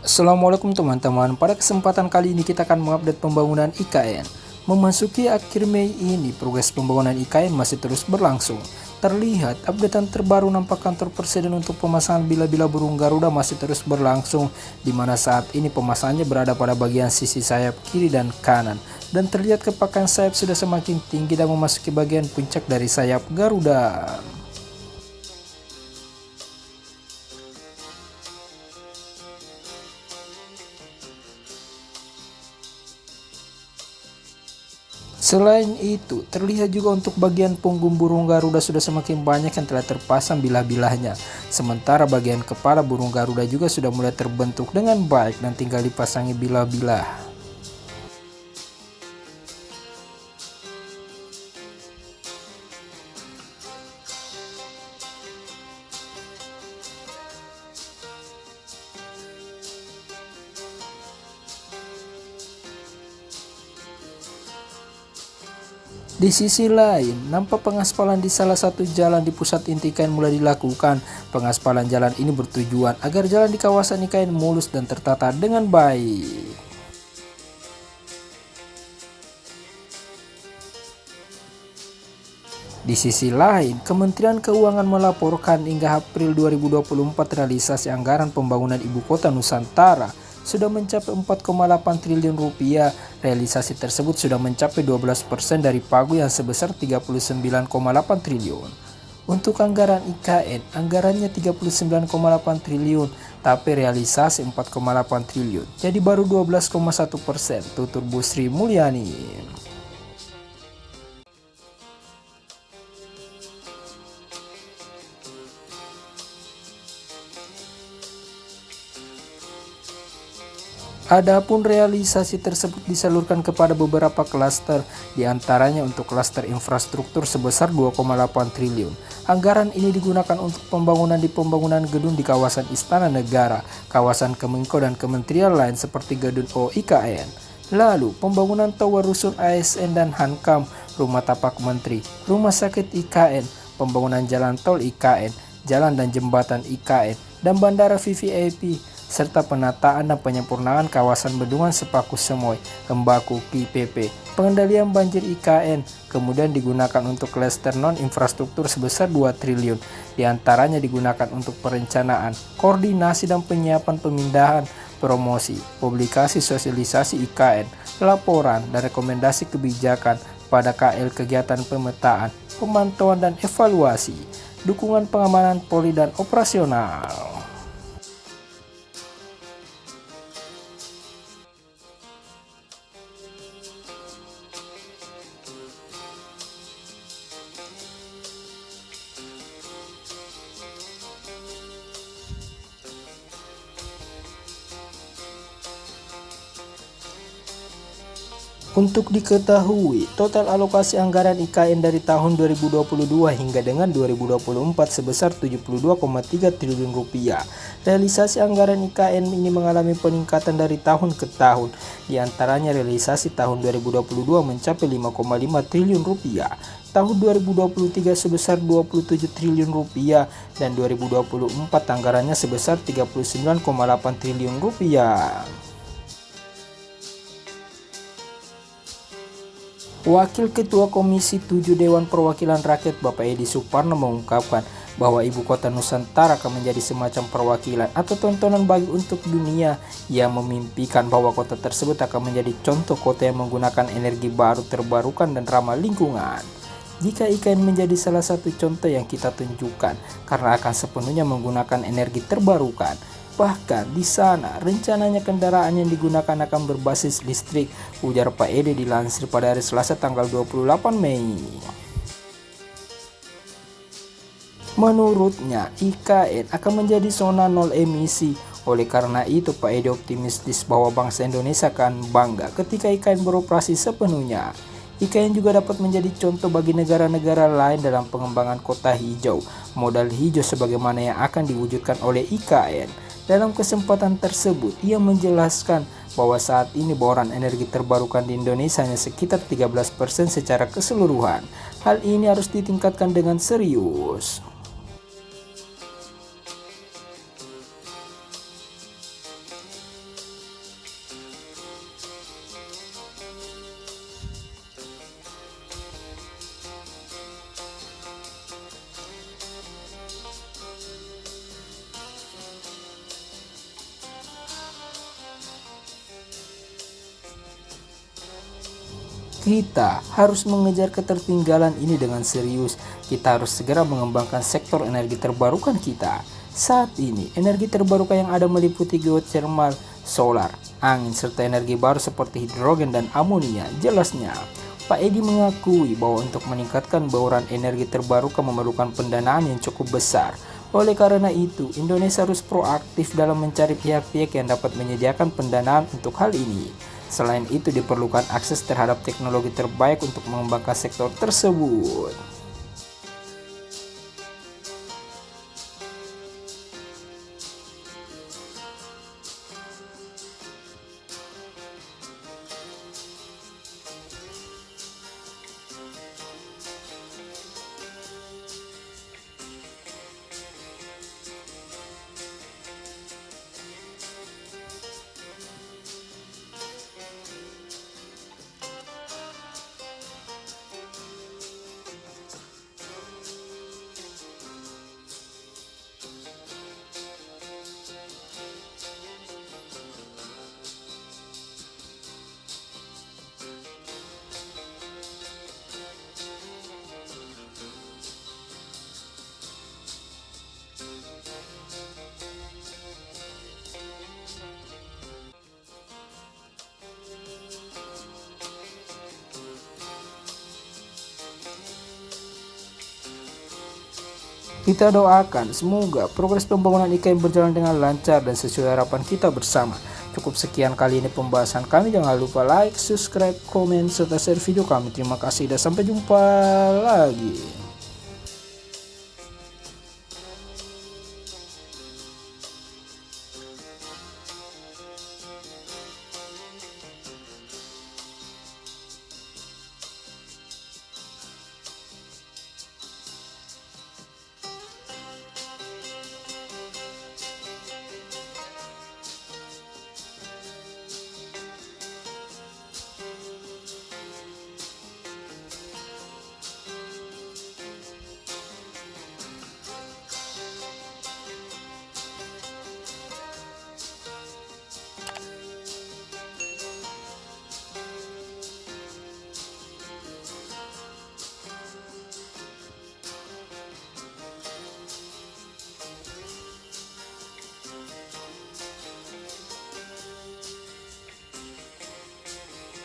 Assalamualaikum teman-teman, pada kesempatan kali ini kita akan mengupdate pembangunan IKN. Memasuki akhir Mei ini, progres pembangunan IKN masih terus berlangsung. Terlihat updatean terbaru nampak kantor presiden untuk pemasangan bila-bila burung Garuda masih terus berlangsung, di mana saat ini pemasangannya berada pada bagian sisi sayap kiri dan kanan. Dan terlihat kepakan sayap sudah semakin tinggi dan memasuki bagian puncak dari sayap Garuda. Selain itu, terlihat juga untuk bagian punggung burung Garuda sudah semakin banyak yang telah terpasang bilah-bilahnya. Sementara bagian kepala burung Garuda juga sudah mulai terbentuk dengan baik dan tinggal dipasangi bilah-bilah. Di sisi lain, nampak pengaspalan di salah satu jalan di pusat inti IKN mulai dilakukan. Pengaspalan jalan ini bertujuan agar jalan di kawasan IKN mulus dan tertata dengan baik. Di sisi lain, Kementerian Keuangan melaporkan hingga April 2024 realisasi anggaran pembangunan Ibu Kota Nusantara sudah mencapai 4,8 triliun rupiah. Realisasi tersebut sudah mencapai 12% dari pagu yang sebesar 39,8 triliun. Untuk anggaran IKN, anggarannya 39,8 triliun, tapi realisasi 4,8 triliun. Jadi baru 12,1%, tutur Bu Sri Mulyani. Adapun realisasi tersebut disalurkan kepada beberapa klaster, diantaranya untuk klaster infrastruktur sebesar 2,8 triliun. Anggaran ini digunakan untuk pembangunan gedung di kawasan Istana Negara, kawasan Kemenko dan kementerian lain seperti gedung OIKN. Lalu, pembangunan tower rusun ASN dan Hankam, rumah tapak menteri, rumah sakit IKN, pembangunan jalan tol IKN, jalan dan jembatan IKN, dan bandara VVIP, serta penataan dan penyempurnaan kawasan bendungan Sepaku Semoy, Embaku KIPP, pengendalian banjir IKN, kemudian digunakan untuk klaster non-infrastruktur sebesar 2 triliun, diantaranya digunakan untuk perencanaan, koordinasi dan penyiapan pemindahan, promosi, publikasi sosialisasi IKN, laporan dan rekomendasi kebijakan pada KL kegiatan pemetaan, pemantauan dan evaluasi, dukungan pengamanan poli dan operasional. Untuk diketahui, total alokasi anggaran IKN dari tahun 2022 hingga dengan 2024 sebesar 72,3 triliun rupiah. Realisasi anggaran IKN ini mengalami peningkatan dari tahun ke tahun. Di antaranya realisasi tahun 2022 mencapai 5,5 triliun rupiah, tahun 2023 sebesar 27 triliun rupiah, dan 2024 anggarannya sebesar 39,8 triliun rupiah. Wakil Ketua Komisi 7 Dewan Perwakilan Rakyat Bapak Edi Suparno mengungkapkan bahwa Ibu Kota Nusantara akan menjadi semacam perwakilan atau tontonan bagi untuk dunia. Ia memimpikan bahwa kota tersebut akan menjadi contoh kota yang menggunakan energi baru terbarukan dan ramah lingkungan. Jika IKN menjadi salah satu contoh yang kita tunjukkan, karena akan sepenuhnya menggunakan energi terbarukan. Bahkan di sana rencananya kendaraan yang digunakan akan berbasis listrik, ujar Pak Edi dilansir pada hari Selasa tanggal 28 Mei. Menurutnya, IKN akan menjadi zona nol emisi. Oleh karena itu, Pak Edi optimistis bahwa bangsa Indonesia akan bangga ketika IKN beroperasi sepenuhnya. IKN juga dapat menjadi contoh bagi negara-negara lain dalam pengembangan kota hijau, modal hijau sebagaimana yang akan diwujudkan oleh IKN. Dalam kesempatan tersebut, ia menjelaskan bahwa saat ini bauran energi terbarukan di Indonesia hanya sekitar 13% secara keseluruhan. Hal ini harus ditingkatkan dengan serius. Kita harus mengejar ketertinggalan ini dengan serius. Kita harus segera mengembangkan sektor energi terbarukan kita. Saat ini, energi terbarukan yang ada meliputi geothermal, solar, angin, serta energi baru seperti hidrogen dan amonia. Jelasnya, Pak Edi mengakui bahwa untuk meningkatkan bauran energi terbarukan memerlukan pendanaan yang cukup besar. Oleh karena itu, Indonesia harus proaktif dalam mencari pihak-pihak yang dapat menyediakan pendanaan untuk hal ini. Selain itu, diperlukan akses terhadap teknologi terbaik untuk mengembangkan sektor tersebut. Kita doakan semoga progres pembangunan IKN berjalan dengan lancar dan sesuai harapan kita bersama. Cukup sekian kali ini pembahasan kami. Jangan lupa like, subscribe, komen, serta share video kami. Terima kasih dan sampai jumpa lagi.